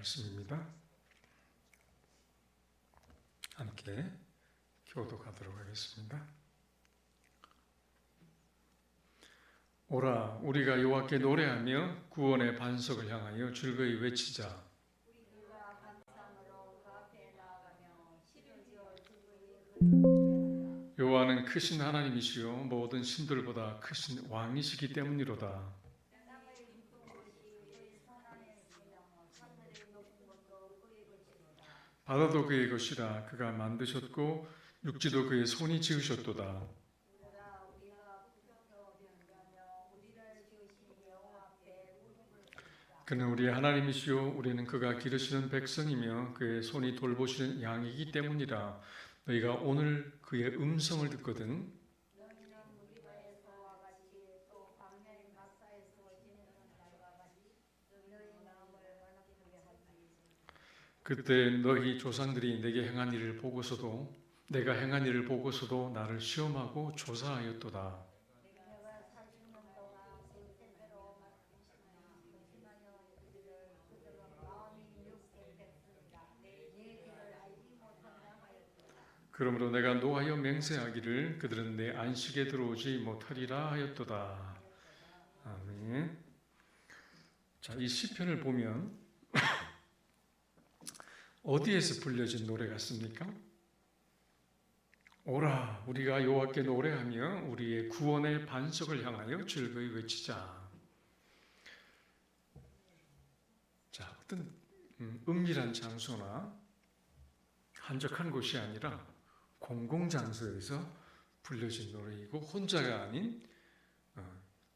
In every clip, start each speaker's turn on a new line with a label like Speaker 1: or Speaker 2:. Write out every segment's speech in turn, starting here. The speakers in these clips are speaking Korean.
Speaker 1: 말씀입니다. 함께 교독하도록 하겠습니다. 오라, 우리가 여호와께 노래하며 구원의 반석을 향하여 즐거이 외치자. 여호와는 크신 하나님이시요 모든 신들보다 크신 왕이시기 때문이로다. 바다도 그의 것이라. 그가 만드셨고 육지도 그의 손이 지으셨도다. 그는 우리의 하나님이시요 우리는 그가 기르시는 백성이며 그의 손이 돌보시는 양이기 때문이라. 너희가 오늘 그의 음성을 듣거든 그때 너희 조상들이 내게 행한 일을 보고서도 내가 행한 일을 보고서도 나를 시험하고 조사하였도다. 그러므로 내가 노하여 맹세하기를 그들은 내 안식에 들어오지 못하리라 하였도다. 아멘. 자, 이 시편을 보면 어디에서 불려진 노래 같습니까? 오라, 우리가 여호와께 노래하며 우리의 구원의 반석을 향하여 즐거이 외치자. 자, 어떤 은밀한 장소나 한적한 곳이 아니라 공공장소에서 불려진 노래이고 혼자가 아닌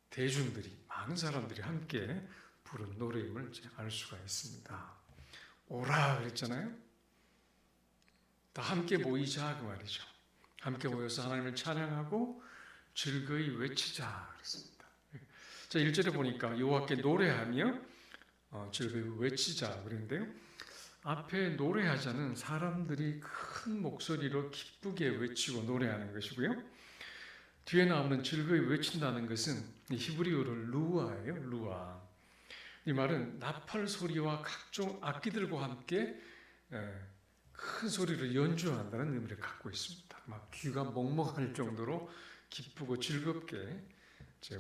Speaker 1: 대중들이, 많은 사람들이 함께 부른 노래임을 알 수가 있습니다. 오라 그랬잖아요. 다 함께 모이자 그 말이죠. 함께 모여서 하나님을 찬양하고 즐거이 외치자 그랬습니다. 자, 1절에 보니까 여호와께 노래하며 즐거이 외치자 그랬는데요. 앞에 노래하자는 사람들이 큰 목소리로 기쁘게 외치고 노래하는 것이고요. 뒤에 나오는 즐거이 외친다는 것은 히브리어로 루아예요. 루아. 이 말은 나팔 소리와 각종 악기들과 함께 큰 소리로 연주한다는 의미를 갖고 있습니다. 막 귀가 먹먹할 정도로 기쁘고 즐겁게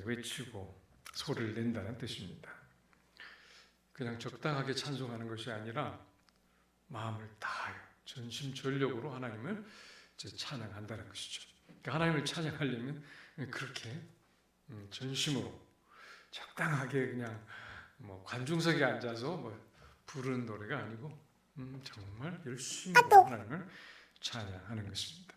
Speaker 1: 외치고 소리를 낸다는 뜻입니다. 그냥 적당하게 찬송하는 것이 아니라 마음을 다하여 전심전력으로 하나님을 찬양한다는 것이죠. 그러니까 하나님을 찬양하려면 그렇게 전심으로 적당하게 그냥 관중석에 앉아서 부르는 노래가 아니고 정말 열심히 하나님을 찬양하는 것입니다.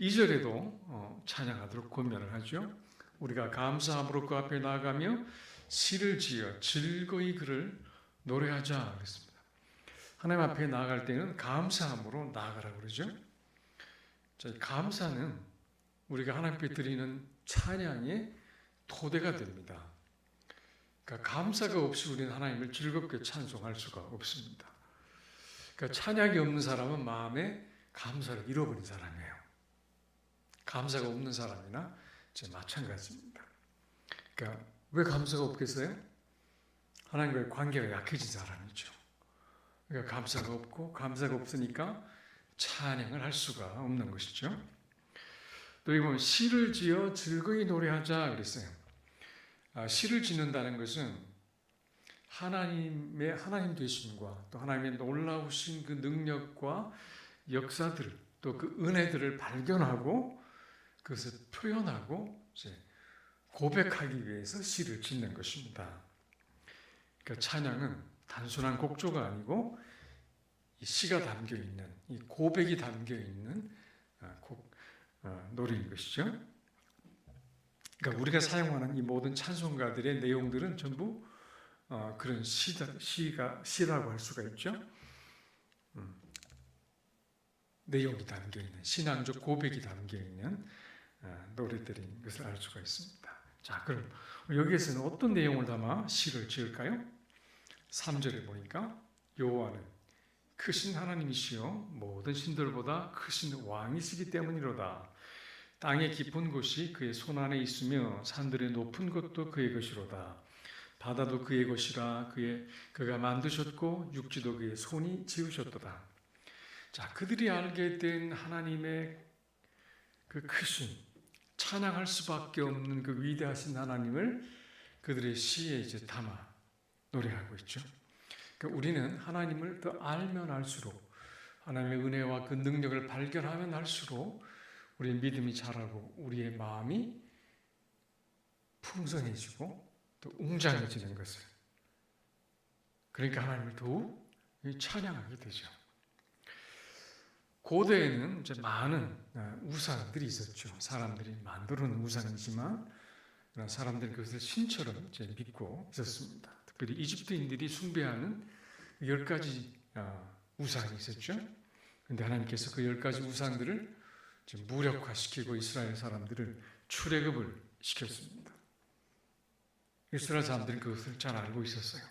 Speaker 1: 2절에도 찬양하도록 권면을 하죠. 우리가 감사함으로 그 앞에 나아가며 시를 지어 즐거이 그를 노래하자 그랬습니다. 하나님 앞에 나아갈 때는 감사함으로 나아가라고 그러죠. 자, 감사는 우리가 하나님께 드리는 찬양의 토대가 됩니다. 그러니까 감사가 없이 우리는 하나님을 즐겁게 찬송할 수가 없습니다. 그러니까 찬양이 없는 사람은 마음에 감사를 잃어버린 사람이에요. 감사가 없는 사람이나 마찬가지입니다. 그러니까 왜 감사가 없겠어요? 하나님과의 관계가 약해진 사람이죠. 그러니까 감사가 없고 감사가 없으니까 찬양을 할 수가 없는 것이죠. 또 여기 보면 시를 지어 즐거이 노래하자 그랬어요. 시를 짓는다는 것은 하나님 되심과 또 하나님의 놀라우신 그 능력과 역사들 또 그 은혜들을 발견하고 그것을 표현하고 고백하기 위해서 시를 짓는 것입니다. 그러니까 찬양은 단순한 곡조가 아니고 이 시가 담겨 있는, 이 고백이 담겨 있는 노래인 것이죠. 그러니까 우리가 사용하는 이 모든 찬송가들의 내용들은 전부 그런 시라고 할 수가 있죠. 내용이 담겨 있는 신앙적 고백이 담겨 있는 노래들인 것을 알 수가 있습니다. 자, 그럼 여기에서는 어떤 내용을 담아 시를 지을까요? 3절에 보니까 여호와는 크신 하나님이시요 모든 신들보다 크신 왕이시기 때문이로다. 땅의 깊은 곳이 그의 손 안에 있으며 산들의 높은 것도 그의 것이로다. 바다도 그의 것이라 그가 만드셨고 육지도 그의 손이 지으셨도다. 자, 그들이 알게 된 하나님의 그 크신, 찬양할 수밖에 없는 그 위대하신 하나님을 그들의 시에 이제 담아 노래하고 있죠. 그러니까 우리는 하나님을 더 알면 알수록, 하나님의 은혜와 그 능력을 발견하면 할수록 우리의 믿음이 자라고 우리의 마음이 풍성해지고 또 웅장해지는 것을, 그러니까 하나님을 더욱 찬양하게 되죠. 고대에는 이제 많은 우상들이 있었죠. 사람들이 만들어 놓은 우상이지만 사람들은 그것을 신처럼 이제 믿고 있었습니다. 특별히 이집트인들이 숭배하는 10가지 우상이 있었죠. 그런데 하나님께서 그 10가지 우상들을 무력화시키고 이스라엘 사람들을 출애굽을 시켰습니다. 이스라엘 사람들은 그것을 잘 알고 있었어요.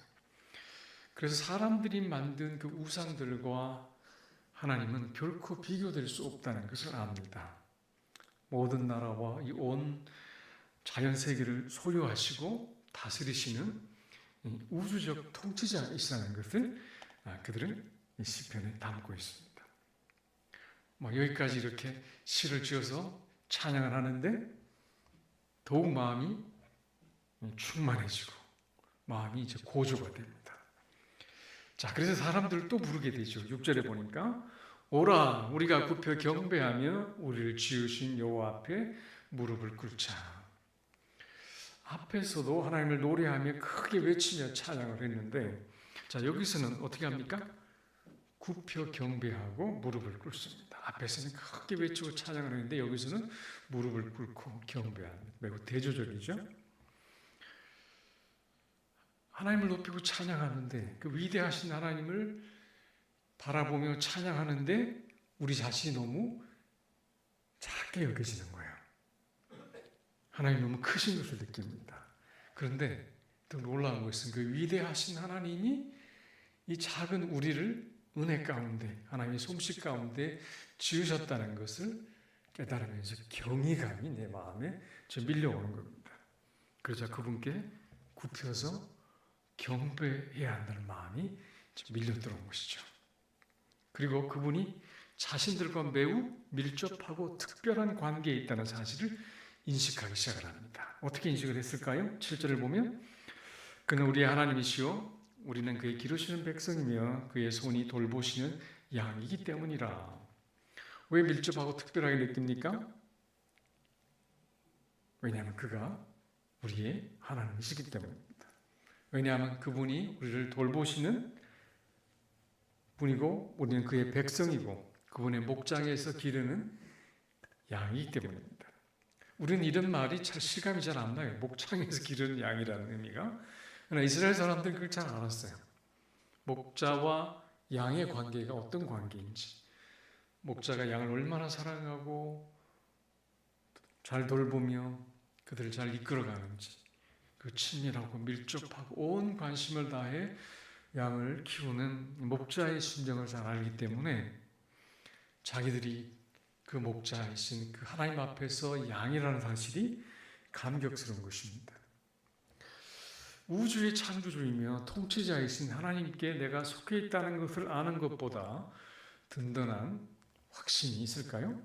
Speaker 1: 그래서 사람들이 만든 그 우상들과 하나님은 결코 비교될 수 없다는 것을 압니다. 모든 나라와 이 온 자연세계를 소유하시고 다스리시는 우주적 통치자이시라는 것을 그들은 이 시편에 담고 있습니다. 여기까지 이렇게 시를 지어서 찬양을 하는데 더욱 마음이 충만해지고 마음이 이제 고조가 됩니다. 자, 그래서 사람들을 또 부르게 되죠. 6절에 보니까 오라 우리가 굽혀 경배하며 우리를 지으신 여호와 앞에 무릎을 꿇자. 앞에서도 하나님을 노래하며 크게 외치며 찬양을 했는데, 자, 여기서는 어떻게 합니까? 굽혀 경배하고 무릎을 꿇습니다. 앞에서는 크게 외치고 찬양을 했는데 여기서는 무릎을 꿇고 경배합니다. 매우 대조적이죠. 하나님을 높이고 찬양하는데, 그 위대하신 하나님을 바라보며 찬양하는데 우리 자신이 너무 작게 여겨지는 거예요. 하나님이 너무 크신 것을 느낍니다. 그런데 더 놀라운 것은 그 위대하신 하나님이 이 작은 우리를 은혜 가운데, 하나님의 솜씨 가운데 지으셨다는 것을 깨달으면서 경이감이 내 마음에 밀려오는 겁니다. 그러자 그분께 굽혀서 경배해야 한다는 마음이 밀려들어온 것이죠. 그리고 그분이 자신들과 매우 밀접하고 특별한 관계에 있다는 사실을 인식하기 시작을 합니다. 어떻게 인식을 했을까요? 7절을 보면 그는 우리의 하나님이시요 우리는 그의 기르시는 백성이며 그의 손이 돌보시는 양이기 때문이라. 왜 밀접하고 특별하게 느낍니까? 왜냐하면 그가 우리의 하나님이시기 때문입니다. 왜냐하면 그분이 우리를 돌보시는 분이고 우리는 그의 백성이고 그분의 목장에서 기르는 양이기 때문입니다. 우리는 이런 말이 잘 실감이 잘 안 나요. 목장에서 기르는 양이라는 의미가. 그러나 이스라엘 사람들은 그걸 잘 알았어요. 목자와 양의 관계가 어떤 관계인지, 목자가 양을 얼마나 사랑하고 잘 돌보며 그들을 잘 이끌어가는지, 그 친밀하고 밀접하고 온 관심을 다해 양을 키우는 목자의 심정을 잘 알기 때문에 자기들이 그 목자이신 그 하나님 앞에서 양이라는 사실이 감격스러운 것입니다. 우주의 창조주이며 통치자이신 하나님께 내가 속해 있다는 것을 아는 것보다 든든한 확신이 있을까요?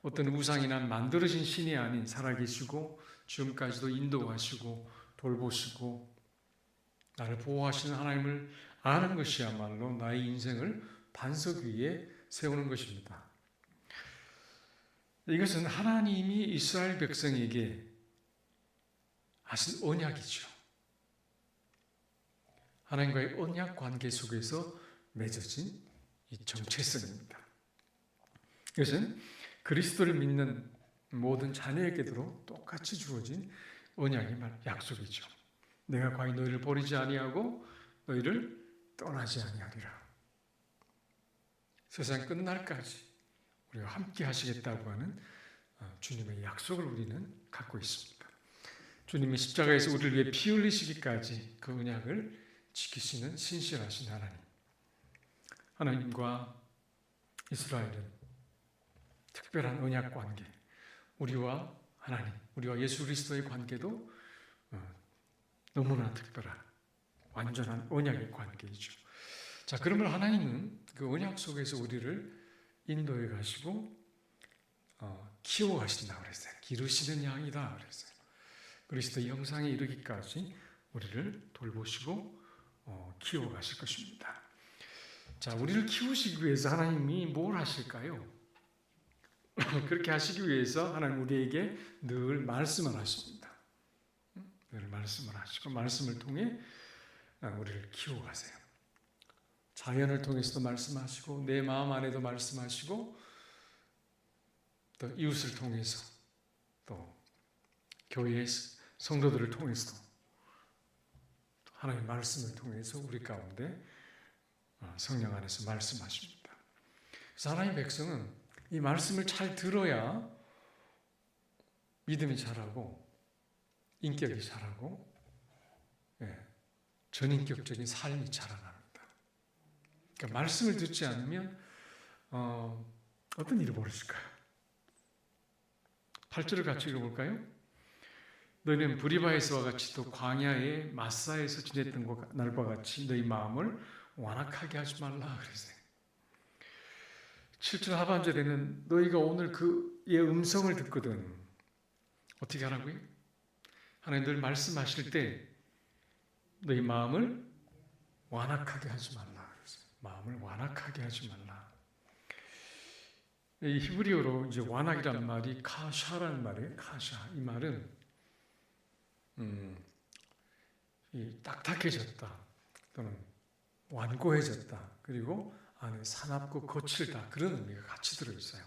Speaker 1: 어떤 우상이나 만들어진 신이 아닌 살아계시고 지금까지도 인도하시고 돌보시고 나를 보호하시는 하나님을 아는 것이야말로 나의 인생을 반석 위에 세우는 것입니다. 이것은 하나님이 이스라엘 백성에게 하신 언약이죠. 하나님과의 언약 관계 속에서 맺어진 이 정체성입니다. 이것은 그리스도를 믿는 모든 자녀에게도 똑같이 주어진 언약의 약속이죠. 내가 과연 너희를 버리지 아니하고 너희를 떠나지 아니하리라. 세상 끝날까지 우리와 함께 하시겠다고 하는 주님의 약속을 우리는 갖고 있습니다. 주님이 십자가에서 우리를 위해 피 흘리시기까지 그 언약을 지키시는 신실하신 하나님. 하나님과 이스라엘은 특별한 언약 관계, 우리와 하나님, 우리와 예수 그리스도의 관계도 너무나 특별한 완전한 언약의 관계이죠. 자, 그러면 하나님은 그 언약 속에서 우리를 인도해 가시고 키워 가신다고 그랬어요. 기르시는 양이다 그랬어요. 그리스도의 형상에 이르기까지 우리를 돌보시고 키워 가실 것입니다. 자, 우리를 키우시기 위해서 하나님이 뭘 하실까요? 그렇게 하시기 위해서 하나님 우리에게 늘 말씀을 하십니다. 늘 말씀을 하시고 말씀을 통해 우리를 키워 가세요. 자연을 통해서도 말씀하시고 내 마음 안에도 말씀하시고 또 이웃을 통해서 또 교회의 성도들을 통해서도 하나님의 말씀을 통해서 우리 가운데 성령 안에서 말씀하십니다. 그래서 하나님의 백성은 이 말씀을 잘 들어야 믿음이 자라고 인격이 자라고 전인격적인 삶이 자라납니다. 그러니까 말씀을 듣지 않으면 어떤 일이 벌어질까요? 8절을 같이 읽어볼까요? 너희는 브리바에서와 같이 또 광야의 마사에서 지냈던 날과 같이 너희 마음을 완악하게 하지 말라 그랬어요. 7절 하반절에는 너희가 오늘 그의 음성을 듣거든 어떻게 하라고요? 하나님 늘 말씀하실 때 너희 마음을 완악하게 하지 말라. 마음을 완악하게 하지 말라. 이 히브리어로 이제 완악이란 말이 카샤라는 말이에요. 카샤. 이 말은 이 딱딱해졌다 또는 완고해졌다 그리고 안에 사납고 거칠다 그런 의미가 같이 들어 있어요.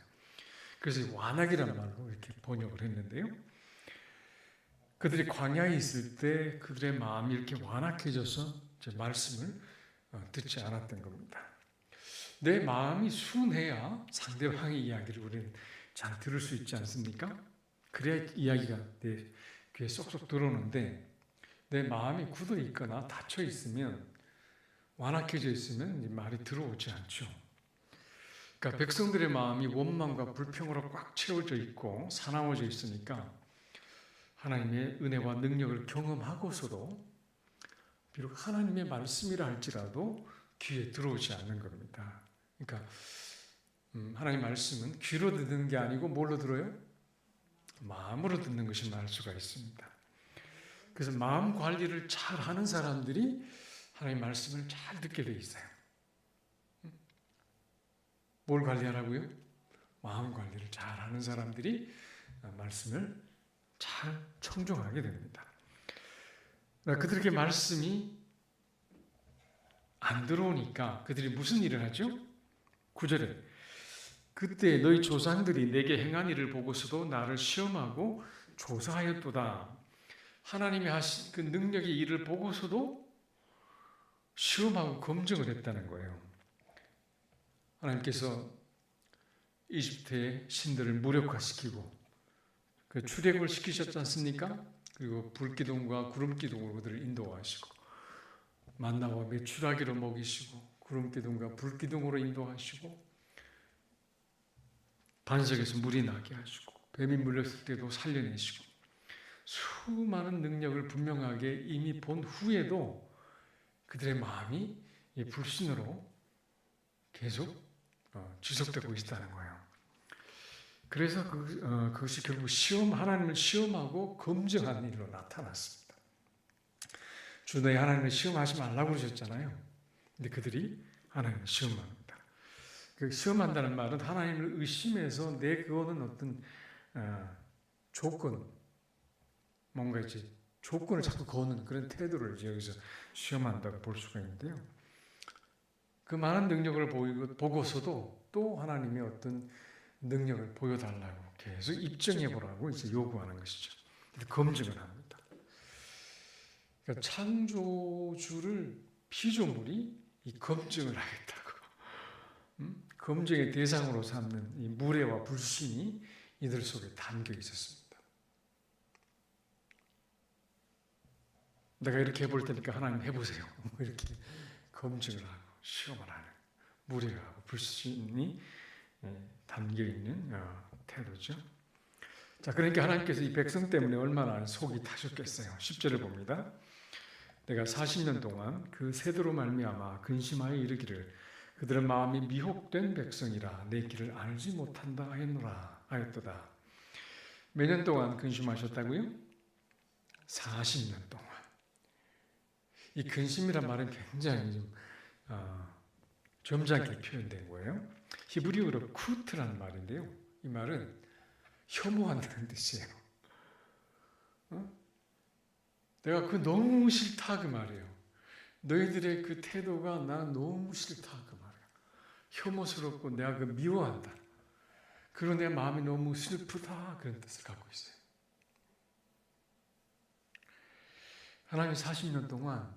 Speaker 1: 그래서 완악이란 말로 이렇게 번역을 했는데요. 그들이 광야에 있을 때 그들의 마음이 이렇게 완악해져서 제 말씀을 듣지 않았던 겁니다. 내 마음이 순해야 상대방의 이야기를 우리는 잘 들을 수 있지 않습니까? 그래야 이야기가 내 귀에 쏙쏙 들어오는데 내 마음이 굳어 있거나 닫혀 있으면 완악해져 있으면 말이 들어오지 않죠. 그러니까 백성들의 마음이 원망과 불평으로 꽉 채워져 있고 사나워져 있으니까 하나님의 은혜와 능력을 경험하고서도 비록 하나님의 말씀이라 할지라도 귀에 들어오지 않는 겁니다. 그러니까 하나님의 말씀은 귀로 듣는 게 아니고 뭘로 들어요? 마음으로 듣는 것이 말 수가 있습니다. 그래서 마음 관리를 잘 하는 사람들이 하나님의 말씀을 잘 듣게 돼 있어요. 뭘 관리하라고요? 마음 관리를 잘 하는 사람들이 말씀을 잘 청종하게 됩니다. 그들에게 말씀이 안 들어오니까 그들이 무슨 일을 하죠? 9절에 그때 너희 조상들이 내게 행한 일을 보고서도 나를 시험하고 조사하였도다. 하나님이 하신 그 능력의 일을 보고서도 시험하고 검증을 했다는 거예요. 하나님께서 이집트의 신들을 무력화시키고 그 출애굽을 시키셨지 않습니까? 그리고 불기둥과 구름기둥으로 그들을 인도하시고 만나와 메추라기로 먹이시고 구름기둥과 불기둥으로 인도하시고 반석에서 물이 나게 하시고 뱀이 물렸을 때도 살려내시고 수많은 능력을 분명하게 이미 본 후에도 그들의 마음이 이 불신으로 계속 지속되고 있다는 거예요. 그래서 그것이 결국 하나님을 시험하고 검증하는 일로 나타났습니다. 주 너희 하나님을 시험하지 말라고 그러셨잖아요. 근데 그들이 하나님을 시험합니다. 그 시험한다는 말은 하나님을 의심해서 내 그거는 어떤 조건, 뭔가 이제 조건을 자꾸 거는 그런 태도를 이제 여기서 시험한다고 볼 수가 있는데요. 그 많은 능력을 보고서도 또 하나님의 어떤 능력을 보여달라고 계속 입증해보라고 이제 요구하는 것이죠. 검증을 합니다. 그러니까 창조주를 피조물이 이 검증을 하겠다고 검증의 대상으로 삼는 이 무례와 불신이 이들 속에 담겨 있었습니다. 내가 이렇게 해볼 테니까 하나님 해보세요. 이렇게 검증을 하고 시험을 하는 무례하고 불신이 담겨있는 태도죠. 자, 그러니까 하나님께서 이 백성 때문에 얼마나 속이 타셨겠어요. 10절을 봅니다. 내가 40년 동안 그 세대로 말미암아 근심하여 이르기를 그들의 마음이 미혹된 백성이라 내 길을 알지 못한다 하였도다. 몇 년 동안 근심하셨다고요? 40년 동안. 이 근심이란 말은 굉장히 좀 점잖게 표현된 거예요. 히브리어로 쿠트라는 말인데요. 이 말은 혐오한다는 뜻이에요. 내가 그거 너무 싫다 그 말이에요. 너희들의 그 태도가 나는 너무 싫다 그 말이에요. 혐오스럽고 내가 그 미워한다. 그리고 내 마음이 너무 슬프다 그런 뜻을 갖고 있어요. 하나님 40년 동안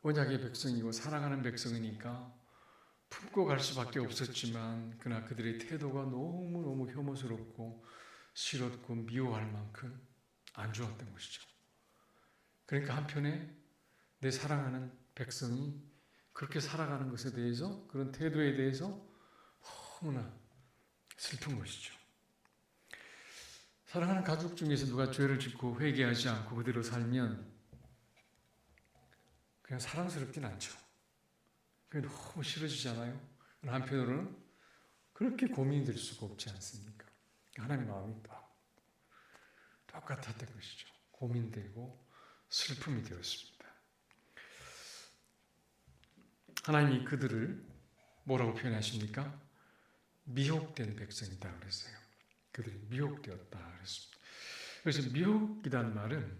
Speaker 1: 언약의 백성이고 사랑하는 백성이니까 품고 갈 수밖에 없었지만 그러나 그들의 태도가 너무너무 혐오스럽고 싫었고 미워할 만큼 안 좋았던 것이죠. 그러니까 한편에 내 사랑하는 백성이 그렇게 살아가는 것에 대해서 그런 태도에 대해서 너무나 슬픈 것이죠. 사랑하는 가족 중에서 누가 죄를 짓고 회개하지 않고 그대로 살면 그냥 사랑스럽진 않죠. 그게 너무 싫어지잖아요. 한편으로는 그렇게 고민이 될 수가 없지 않습니까? 하나님 마음이 똑같았던 것이죠. 고민되고 슬픔이 되었습니다. 하나님이 그들을 뭐라고 표현하십니까? 미혹된 백성이다 그랬어요. 그들이 미혹되었다 그랬습니다. 그래서 미혹이라는 말은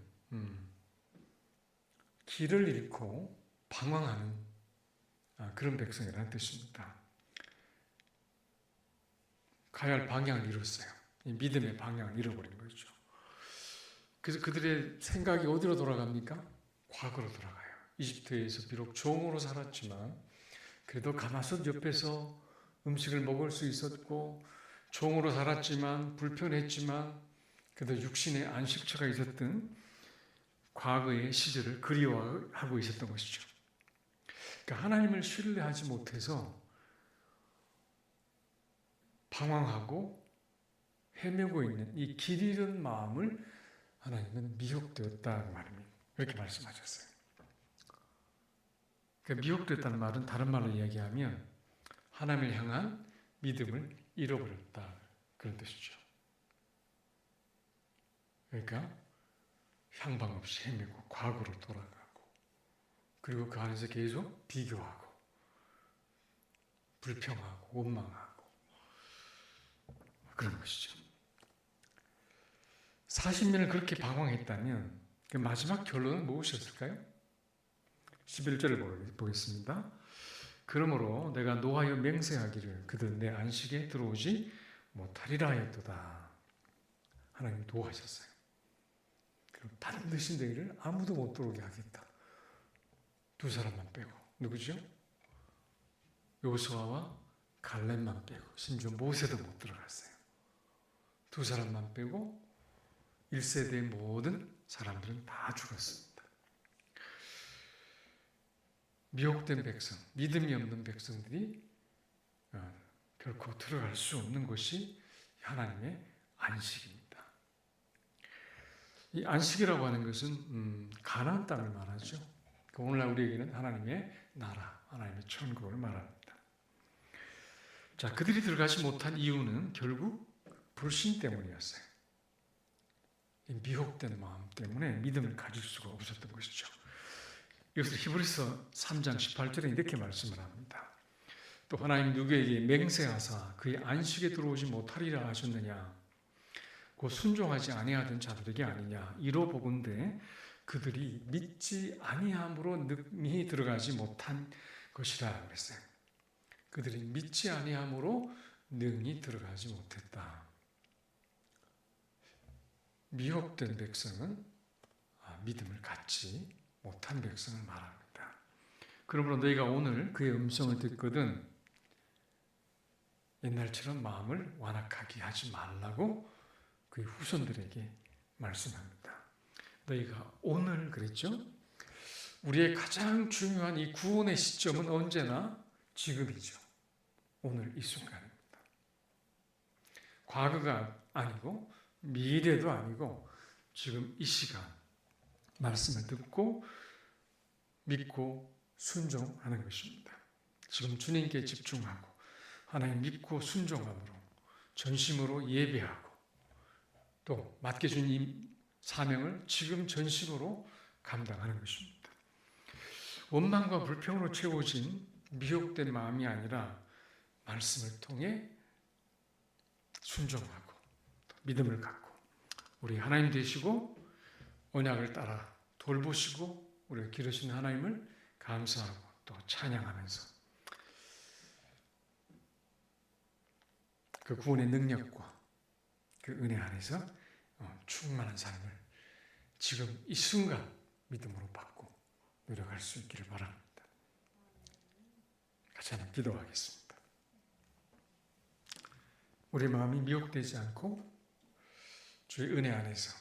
Speaker 1: 길을 잃고 방황하는 그런 백성이라는 뜻입니다. 가야 할 방향을 잃었어요. 믿음의 방향을 잃어버린 거죠. 그래서 그들의 생각이 어디로 돌아갑니까? 과거로 돌아가요. 이집트에서 비록 종으로 살았지만 그래도 가마솥 옆에서 음식을 먹을 수 있었고 종으로 살았지만 불편했지만 그래도 육신의 안식처가 있었던 과거의 시절을 그리워하고 있었던 것이죠. 그러니까 하나님을 신뢰하지 못해서 방황하고 헤매고 있는 이 길 잃은 마음을 하나님은 미혹되었다는 말입니다. 이렇게 말씀하셨어요. 그러니까 미혹되었다는 말은 다른 말로 이야기하면 하나님을 향한 믿음을 잃어버렸다 그런 뜻이죠. 그러니까 향방 없이 헤매고 과거로 돌아가고 그리고 그 안에서 계속 비교하고 불평하고 원망하고 그런 것이죠. 40년을 그렇게 방황했다면 그 마지막 결론은 무엇이었을까요? 11절을 보겠습니다. 그러므로 내가 노하여 맹세하기를 그들 내 안식에 들어오지 못하리라 하였도다. 하나님 노하셨어요. 반드시 너희를 아무도 못 들어오게 하겠다. 두 사람만 빼고. 누구죠? 여호수아와 갈렙만 빼고 심지어 모세도 못 들어갔어요. 두 사람만 빼고 1세대의 모든 사람들은 다 죽었습니다. 미혹된 백성, 믿음이 없는 백성들이 결코 들어갈 수 없는 것이 하나님의 안식입니다. 이 안식이라고 하는 것은 가나안 땅을 말하죠. 오늘날 우리에게는 하나님의 나라, 하나님의 천국을 말합니다. 자, 그들이 들어가지 못한 이유는 결국 불신 때문이었어요. 이 미혹된 마음 때문에 믿음을 가질 수가 없었던 것이죠. 이것을 히브리서 3장 18절에 이렇게 말씀을 합니다. 또 하나님 누구에게 맹세하사 그의 안식에 들어오지 못하리라 하셨느냐? 곧 순종하지 아니하던 자들에게 아니냐? 이로 보건대 그들이 믿지 아니함으로 능히 들어가지 못한 것이라 그랬어요. 그들이 믿지 아니함으로 능히 들어가지 못했다. 미혹된 백성은 믿음을 갖지 못한 백성을 말합니다. 그러므로 너희가 오늘 그의 음성을 듣거든 옛날처럼 마음을 완악하게 하지 말라고 그의 후손들에게 말씀합니다. 너희가 오늘 그랬죠? 우리의 가장 중요한 이 구원의 시점은 언제나 지금이죠. 오늘 이 순간입니다. 과거가 아니고 미래도 아니고 지금 이 시간 말씀을 듣고 믿고 순종하는 것입니다. 지금 주님께 집중하고 하나님 믿고 순종함으로 전심으로 예배하고 또 맡겨준 이 사명을 지금 전심으로 감당하는 것입니다. 원망과 불평으로 채워진 미혹된 마음이 아니라 말씀을 통해 순종하고 믿음을 갖고 우리 하나님 되시고 언약을 따라 돌보시고 우리를 기르신 하나님을 감사하고 또 찬양하면서 그 구원의 능력과 그 은혜 안에서 충만한 삶을 지금 이 순간 믿음으로 받고 노력할 수 있기를 바랍니다. 같이 한번 기도하겠습니다. 우리 마음이 미혹되지 않고 주의 은혜 안에서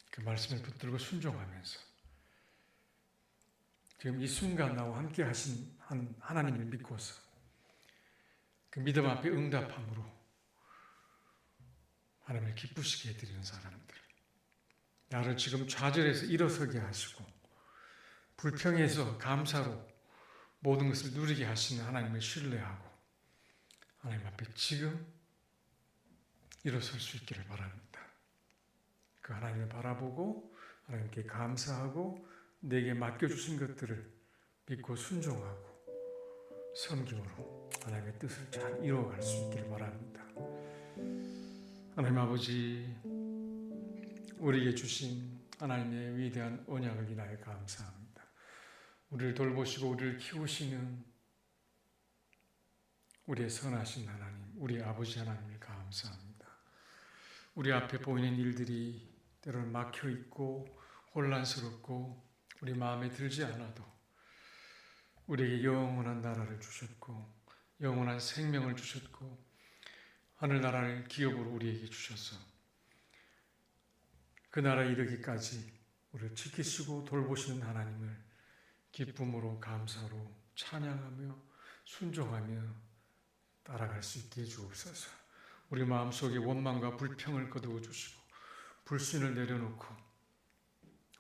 Speaker 1: 그 말씀을 붙들고 순종하면서 지금 이 순간 나와 함께 하신 하나님을 믿고서 그 믿음 앞에 응답함으로 하나님을 기쁘시게 해드리는 사람들, 나를 지금 좌절해서 일어서게 하시고 불평해서 감사로 모든 것을 누리게 하시는 하나님을 신뢰하고 하나님 앞에 지금 일어설 수 있기를 바랍니다. 그 하나님을 바라보고 하나님께 감사하고 내게 맡겨주신 것들을 믿고 순종하고 섬김으로 하나님의 뜻을 잘 이루어갈 수 있기를 바랍니다. 하나님 아버지, 우리에게 주신 하나님의 위대한 언약을 인하여 감사합니다. 우리를 돌보시고 우리를 키우시는 우리의 선하신 하나님, 우리 아버지 하나님을 감사합니다. 우리 앞에 보이는 일들이 때로는 막혀있고 혼란스럽고 우리 마음에 들지 않아도 우리에게 영원한 나라를 주셨고 영원한 생명을 주셨고 하늘나라를 기업으로 우리에게 주셔서 그 나라에 이르기까지 우리를 지키시고 돌보시는 하나님을 기쁨으로 감사로 찬양하며 순종하며 따라갈 수 있게 해주옵소서. 우리 마음속에 원망과 불평을 거두어 주시고 불신을 내려놓고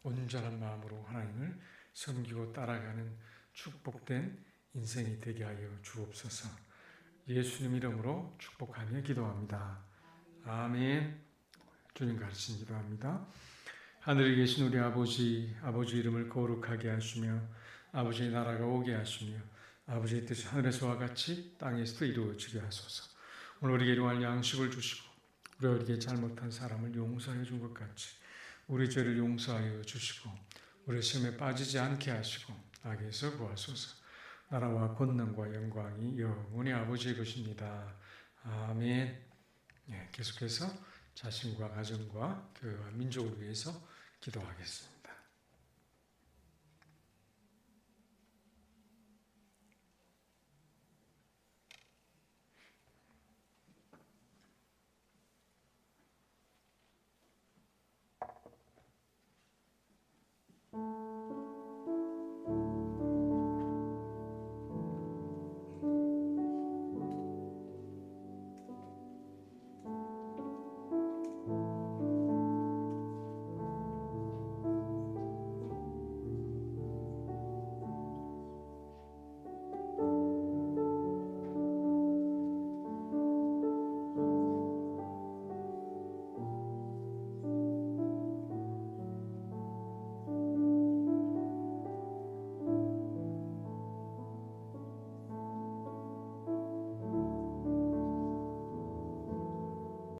Speaker 1: 온전한 마음으로 하나님을 섬기고 따라가는 축복된 인생이 되게 하여 주옵소서. 예수님 이름으로 축복하며 기도합니다. 아멘. 주님 가르친 기도합니다. 하늘에 계신 우리 아버지, 아버지 이름을 거룩하게 하시며 아버지의 나라가 오게 하시며 아버지의 뜻이 하늘에서와 같이 땅에서도 이루어지게 하소서. 오늘 우리에게 일용할 양식을 주시고 우리에게 잘못한 사람을 용서해 준 것 같이 우리 죄를 용서하여 주시고 우리 시험에 빠지지 않게 하시고 악에서 구하소서. 나라와 권능과 영광이 영원히 아버지의 것입니다. 아멘. 계속해서 자신과 가정과 교회와 민족을 위해서 기도하겠습니다.